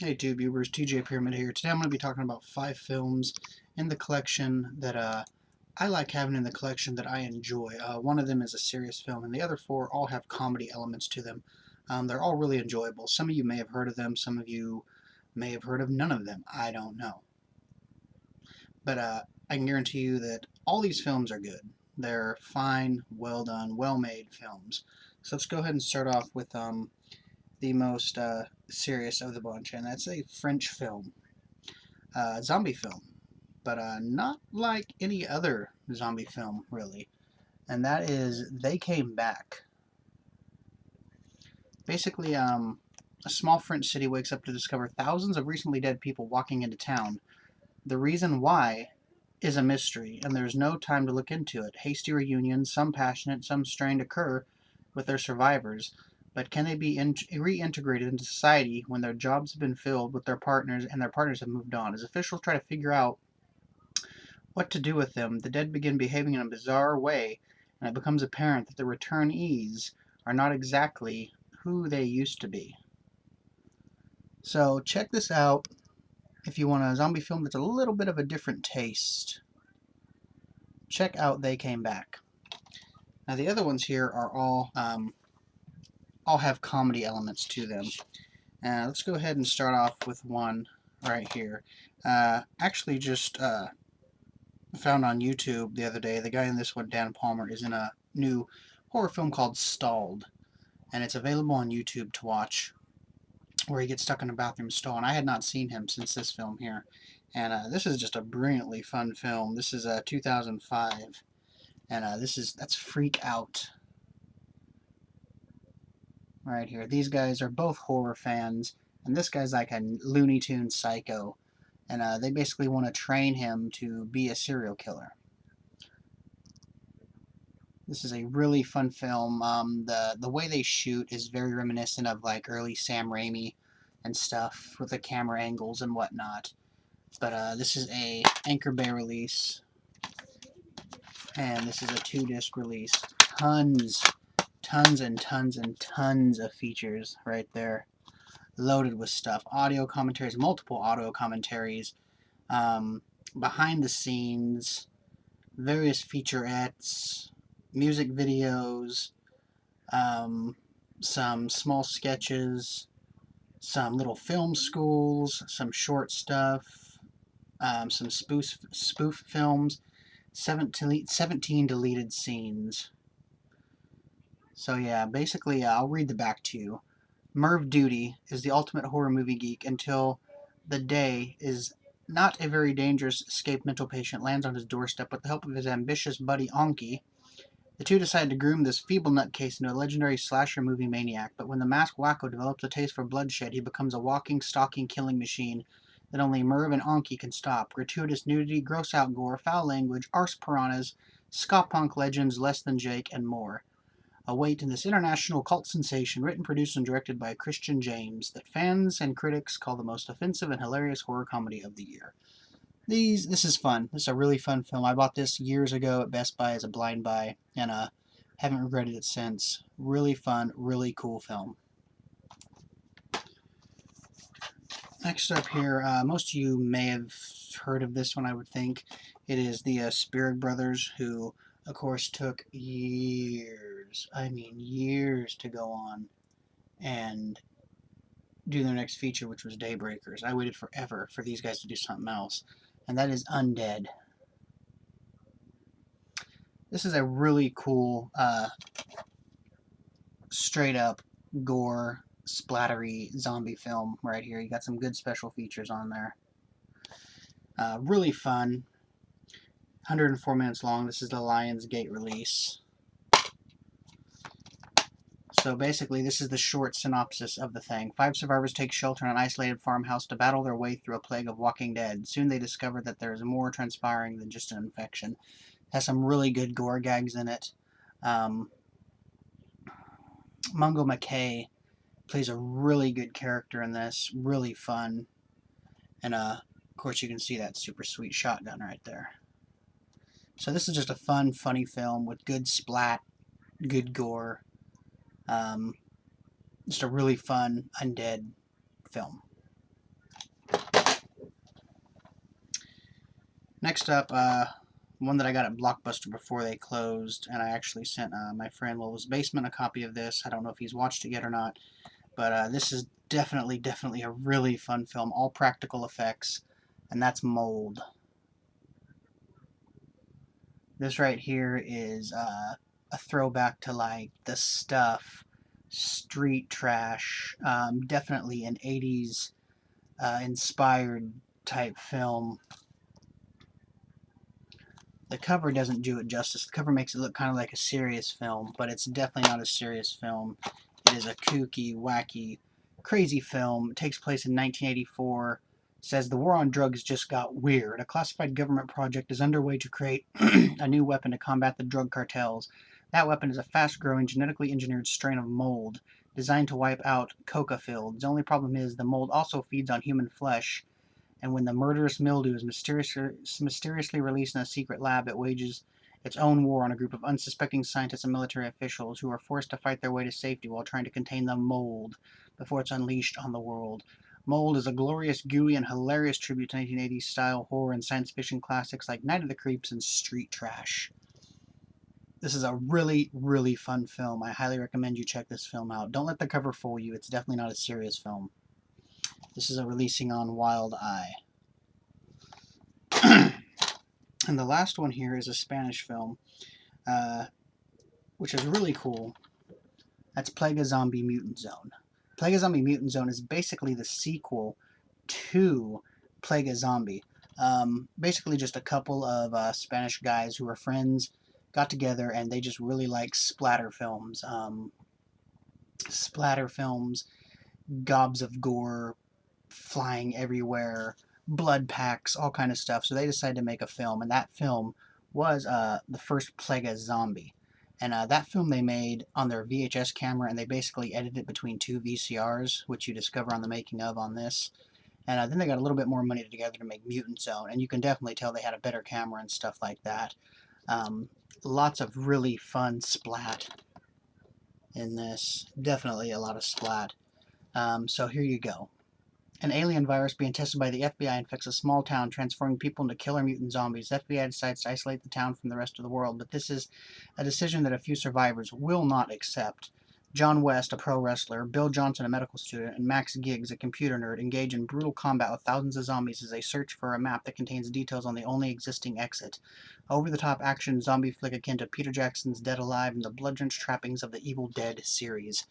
Hey Tubebers, TJ Pyramid here. Today I'm going to be talking about 5 films in the collection that I like having in the collection that I enjoy. One of them is a serious film, and the other 4 all have comedy elements to them. They're all really enjoyable. Some of you may have heard of them, some of you may have heard of none of them. I don't know. But I can guarantee you that all these films are good. They're fine, well done, well-made films. So let's go ahead and start off with the most serious of the bunch, and that's a French film, zombie film, but not like any other zombie film, really, and that is They Came Back. Basically, a small French city wakes up to discover thousands of recently dead people walking into town. The reason why is a mystery, and there's no time to look into it. Hasty reunions, some passionate, some strained, occur with their survivors. But can they be reintegrated into society when their jobs have been filled with their partners and their partners have moved on? As officials try to figure out what to do with them, the dead begin behaving in a bizarre way, and it becomes apparent that the returnees are not exactly who they used to be. So check this out if you want a zombie film that's a little bit of a different taste. Check out They Came Back. Now the other ones here are all have comedy elements to them. Let's go ahead and start off with one right here. Actually just found on YouTube the other day. The guy in this one, Dan Palmer, is in a new horror film called Stalled, and it's available on YouTube to watch, where he gets stuck in a bathroom stall, and I had not seen him since this film here. And this is just a brilliantly fun film. This is 2005, and that's Freak Out right here. These guys are both horror fans, and this guy's like a Looney Tunes psycho, and they basically want to train him to be a serial killer. This is a really fun film. The way they shoot is very reminiscent of like early Sam Raimi and stuff with the camera angles and whatnot. But this is a Anchor Bay release, and this is a 2-disc release. Tons and tons and tons of features right there, loaded with stuff. Audio commentaries, multiple audio commentaries, behind the scenes, various featurettes, music videos, some small sketches, some little film schools, some short stuff, some spoof films, 17 deleted scenes. So yeah, basically, I'll read the back to you. Merv Duty is the ultimate horror movie geek until the day is not a very dangerous escaped mental patient lands on his doorstep with the help of his ambitious buddy Anki. The two decide to groom this feeble nutcase into a legendary slasher movie maniac, but when the masked wacko develops a taste for bloodshed, he becomes a walking, stalking, killing machine that only Merv and Anki can stop. Gratuitous nudity, gross-out gore, foul language, arse piranhas, ska punk legends, Less Than Jake, and more await in this international cult sensation, written, produced, and directed by Christian James, that fans and critics call the most offensive and hilarious horror comedy of the year. This is fun. This is a really fun film. I bought this years ago at Best Buy as a blind buy, and haven't regretted it since. Really fun, really cool film. Next up here, most of you may have heard of this one, I would think. It is the Spirig brothers, who, of course, took years, I mean years, to go on and do their next feature, which was Daybreakers. I waited forever for these guys to do something else, and that is Undead. This is a really cool, straight-up gore, splattery zombie film right here. You got some good special features on there. Really fun. 104 minutes long. This is the Lionsgate release. So basically, this is the short synopsis of the thing. 5 survivors take shelter in an isolated farmhouse to battle their way through a plague of walking dead. Soon they discover that there is more transpiring than just an infection. It has some really good gore gags in it. Mungo McKay plays a really good character in this. Really fun. And of course, you can see that super sweet shotgun right there. So this is just a fun, funny film with good splat, good gore. Just a really fun Undead film. Next up, one that I got at Blockbuster before they closed, and I actually sent my friend Lola's Basement a copy of this. I don't know if he's watched it yet or not, but this is definitely a really fun film, all practical effects, and that's Mold. This right here is a throwback to like The Stuff, Street Trash, definitely an 80s inspired type film. The cover doesn't do it justice. The cover makes it look kind of like a serious film, but it's definitely not a serious film. It is a kooky, wacky, crazy film. It takes place in 1984. It says the war on drugs just got weird. A classified government project is underway to create a new weapon to combat the drug cartels. That weapon is a fast-growing, genetically engineered strain of mold designed to wipe out coca fields. The only problem is the mold also feeds on human flesh, and when the murderous mildew is mysteriously released in a secret lab, it wages its own war on a group of unsuspecting scientists and military officials who are forced to fight their way to safety while trying to contain the mold before it's unleashed on the world. Mold is a glorious, gooey, and hilarious tribute to 1980s style horror and science fiction classics like Night of the Creeps and Street Trash. This is a really fun film. I highly recommend you check this film out. Don't let the cover fool you. It's definitely not a serious film. This is a releasing on Wild Eye. And the last one here is a Spanish film, which is really cool. That's Plague of Zombie Mutant Zone. Plague of Zombie Mutant Zone is basically the sequel to Plague of Zombie. Basically just a couple of Spanish guys who were friends got together and they just really like splatter films. Gobs of gore, flying everywhere, blood packs, all kind of stuff. So they decided to make a film, and that film was the first Plague of Zombie. And that film they made on their VHS camera, and they basically edited it between two VCRs, which you discover on the making of on this. And then they got a little bit more money together to make Mutant Zone, and you can definitely tell they had a better camera and stuff like that. Lots of really fun splat in this. Definitely a lot of splat. So here you go. An alien virus being tested by the FBI infects a small town, transforming people into killer mutant zombies. The FBI decides to isolate the town from the rest of the world, but this is a decision that a few survivors will not accept. John West, a pro wrestler, Bill Johnson, a medical student, and Max Giggs, a computer nerd, engage in brutal combat with thousands of zombies as they search for a map that contains details on the only existing exit. Over-the-top action zombie flick akin to Peter Jackson's Dead Alive and the blood-drenched trappings of the Evil Dead series.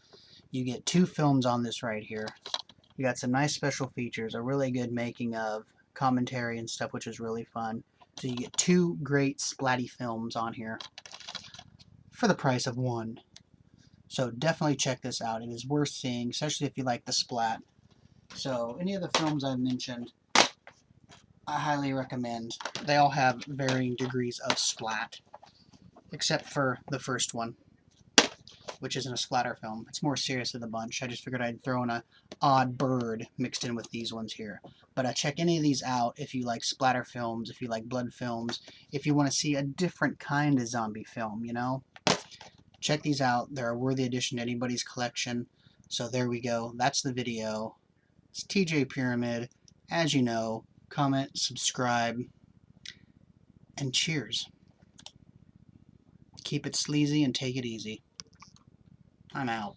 You get 2 films on this right here. You got some nice special features, a really good making of, commentary and stuff, which is really fun. So you get 2 great splatty films on here for the price of 1. So definitely check this out. It is worth seeing, especially if you like the splat. So any of the films I've mentioned, I highly recommend. They all have varying degrees of splat, except for the first one, which isn't a splatter film. It's more serious of the bunch. I just figured I'd throw in a odd bird mixed in with these ones here. But check any of these out if you like splatter films, if you like blood films, if you want to see a different kind of zombie film, you know? Check these out. They're a worthy addition to anybody's collection. So there we go. That's the video. It's TJ Pyramid. As you know, comment, subscribe, and cheers. Keep it sleazy and take it easy. I'm out.